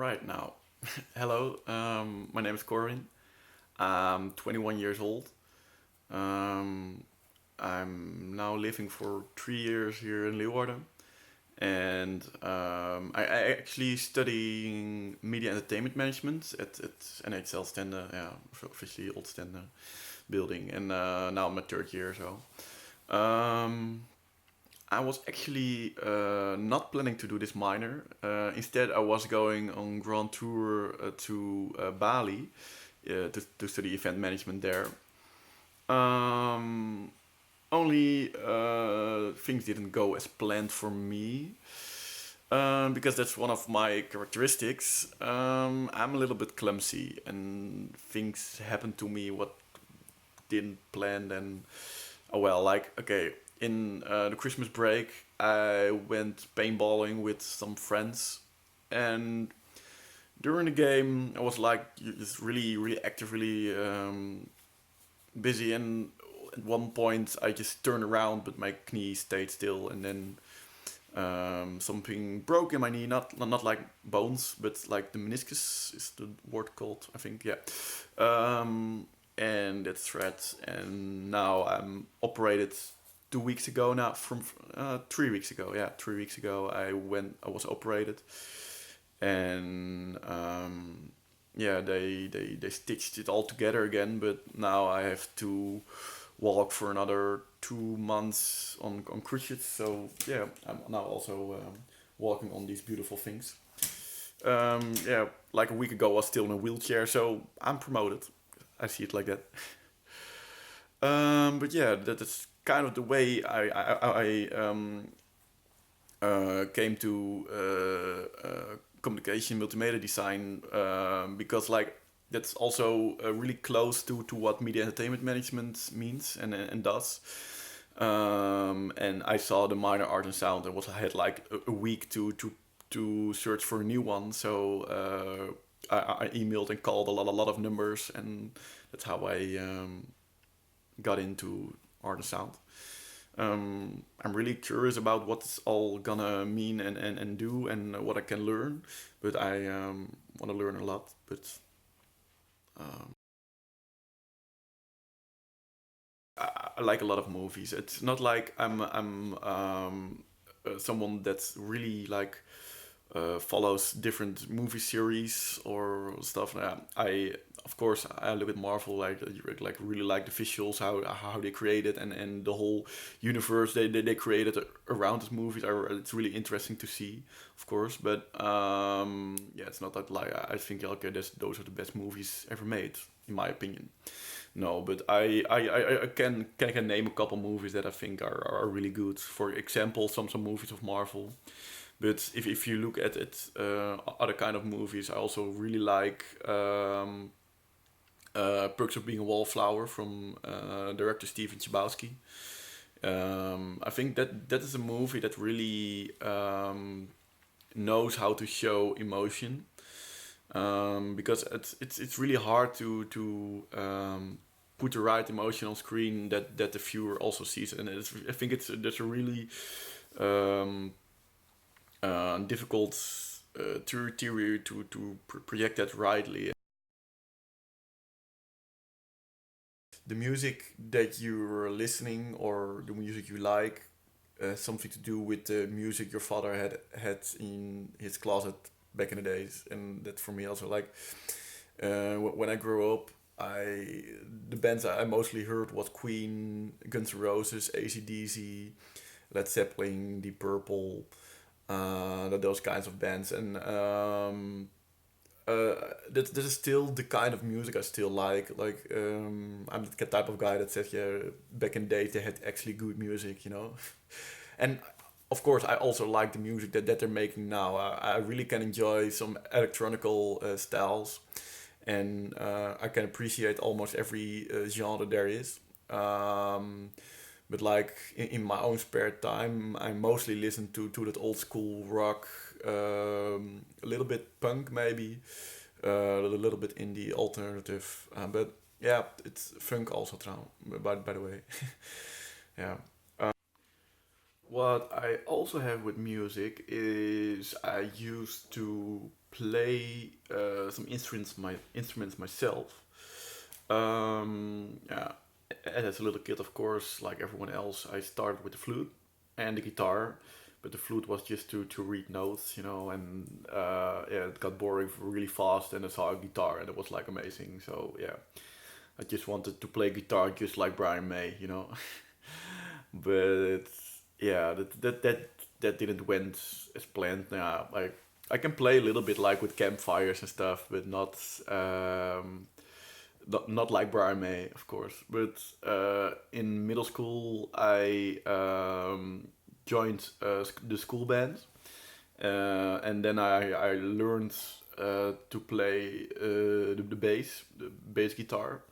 Right now. Hello, my name is Corin. I'm 21 years old. Um, I'm now living for 3 years here in Leeuwarden. And I actually studying media entertainment management at NHL Stende, yeah, officially Old Stende building. And now I'm a third year, so. I was actually not planning to do this minor. Instead, I was going on grand tour to Bali to study event management there. Um, Only things didn't go as planned for me. Because that's one of my characteristics. I'm a little bit clumsy, and things happen to me what didn't plan. And oh well, like okay, in the Christmas break, I went paintballing with some friends, and during the game, I was like just really active, really busy, and at one point I just turned around, but my knee stayed still, and then something broke in my knee. Not like bones, but like the meniscus is the word called. I think yeah. Um, and it's thread, and now I'm operated 2 weeks ago now. From 3 weeks ago, yeah, 3 weeks ago I was operated, and yeah, they stitched it all together again. But now I have to walk for another 2 months on crutches. So yeah, I'm now also walking on these beautiful things. Yeah, like a week ago I was still in a wheelchair, so I'm promoted. I see it like that. But yeah, that's kind of the way I came to communication multimedia design, because like that's also really close to what media entertainment management means and does. And I saw the minor art and sound and I had like a week to search for a new one. So I emailed and called a lot of numbers, and that's how I got into art and sound. I'm really curious about what's all gonna mean and do and what I can learn, but I want to learn a lot. But um, I like a lot of movies. It's not like I'm someone that's really like follows different movie series or stuff. I of course I look at Marvel, like really like the visuals, how they created and the whole universe they created around these movies. It's really interesting to see, of course. But yeah, it's not that like I think okay, those are the best movies ever made in my opinion. No, but I can name a couple movies that I think are really good. For example, some movies of Marvel. But if you look at it, other kind of movies, I also really like Perks of Being a Wallflower from director Steven Chbosky. I think that is a movie that really knows how to show emotion, because it's really hard to put the right emotion on screen that the viewer also sees, and I think that's a really um, difficult theory to project that rightly. The music that you're listening or the music you like, something to do with the music your father had in his closet back in the days, and that for me also like when I grew up. The bands I mostly heard was Queen, Guns N' Roses, AC/DC, Led Zeppelin, Deep Purple, those kinds of bands, and uh, that is still the kind of music I still like. Like I'm the type of guy that says, yeah, back in the day they had actually good music, you know. And of course, I also like the music that they're making now. I really can enjoy some electronical styles, and I can appreciate almost every genre there is. Um, but like in my own spare time, I mostly listen to that old school rock, a little bit punk maybe, a little bit indie alternative. But yeah, it's funk also. By the way, yeah. What I also have with music is I used to play some instruments myself. Yeah, as a little kid, of course, like everyone else, I started with the flute and the guitar, but the flute was just to read notes, and yeah, it got boring really fast. And I saw a guitar, and it was like amazing. So yeah, I just wanted to play guitar just like Brian May. But yeah, that didn't went as planned. Yeah, I can play a little bit like with campfires and stuff, but not like Brian May, of course. But in middle school, I joined the school band, and then I learned to play the bass guitar.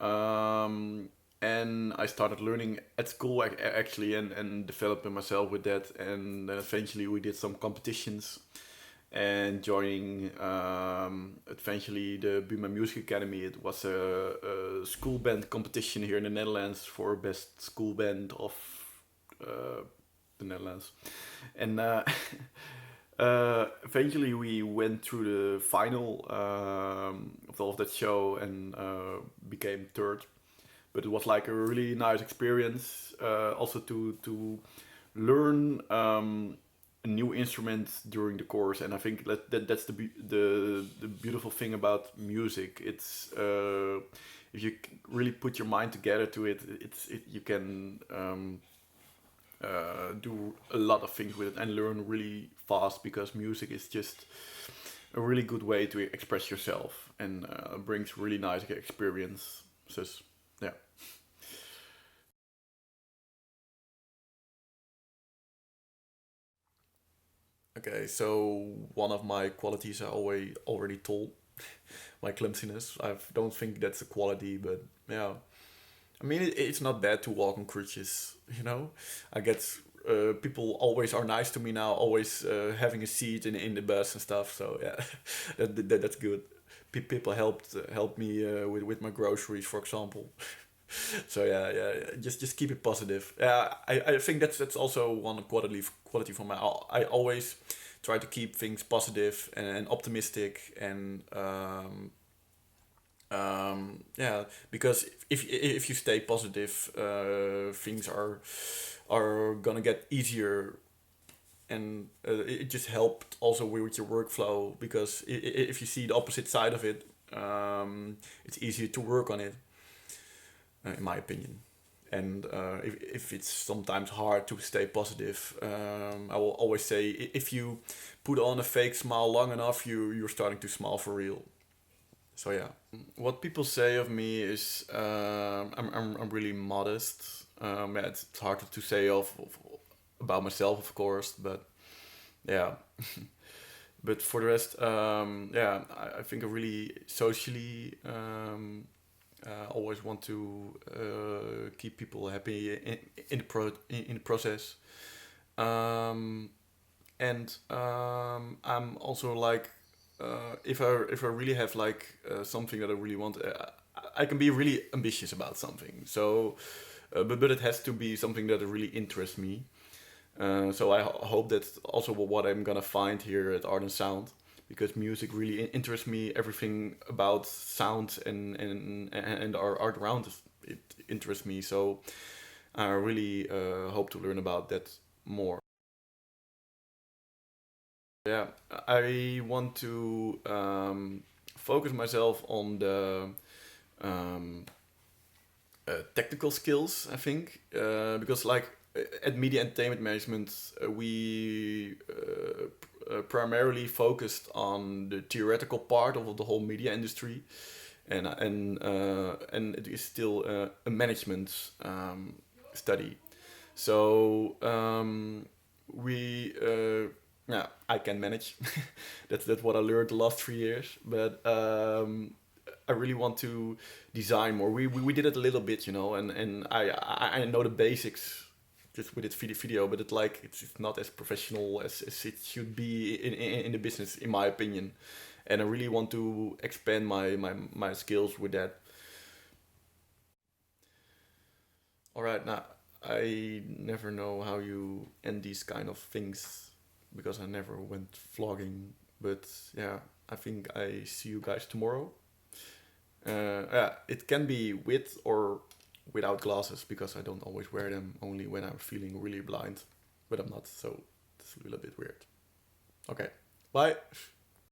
Um, and I started learning at school actually, and developing myself with that. And then eventually we did some competitions and joining eventually the Buma Music Academy. It was a school band competition here in the Netherlands for best school band of uh, the Netherlands. And eventually we went through the final of that show and became third. But it was like a really nice experience, also to learn a new instrument during the course. And I think that's the beautiful thing about music. It's if you really put your mind together to it, you can do a lot of things with it and learn really fast, because music is just a really good way to express yourself, and brings really nice experiences. Yeah. Okay, so one of my qualities I already told, my clumsiness. I don't think that's a quality, but yeah. I mean, it's not bad to walk on crutches, you know? I get people always are nice to me now, always having a seat in the bus and stuff, so yeah, that's good. People helped me with my groceries, for example. So yeah, yeah, just keep it positive. Yeah, I think that's also one quality for my. I always try to keep things positive and optimistic, and yeah, because if you stay positive, things are gonna get easier, and it just helped also with your workflow, because if you see the opposite side of it, it's easier to work on it, in my opinion. And if it's sometimes hard to stay positive, I will always say, if you put on a fake smile long enough, you're starting to smile for real. So yeah. What people say of me is I'm really modest. Yeah, it's hard to say about myself, of course, but yeah. But for the rest, yeah, I think I really socially always want to keep people happy in the process. Um, and I'm also like, if I really have like something that I really want, I can be really ambitious about something. So, but it has to be something that really interests me. So I hope that's also what I'm gonna find here at Art and Sound, because music really interests me. Everything about sound and our art around it interests me. So I really hope to learn about that more. Yeah, I want to focus myself on the um, technical skills. I think because like at Media Entertainment Management, we primarily focused on the theoretical part of the whole media industry, and it is still a management study. So we yeah, I can manage. That's what I learned the last 3 years. But I really want to design more. We did it a little bit, and I know the basics just with its video, but it's not as professional as it should be in the business, in my opinion. And I really want to expand my skills with that. All right, now I never know how you end these kind of things because I never went vlogging. But yeah, I think I see you guys tomorrow. Yeah, it can be with or without glasses because I don't always wear them, only when I'm feeling really blind. But I'm not, so it's a little bit weird. Okay, bye.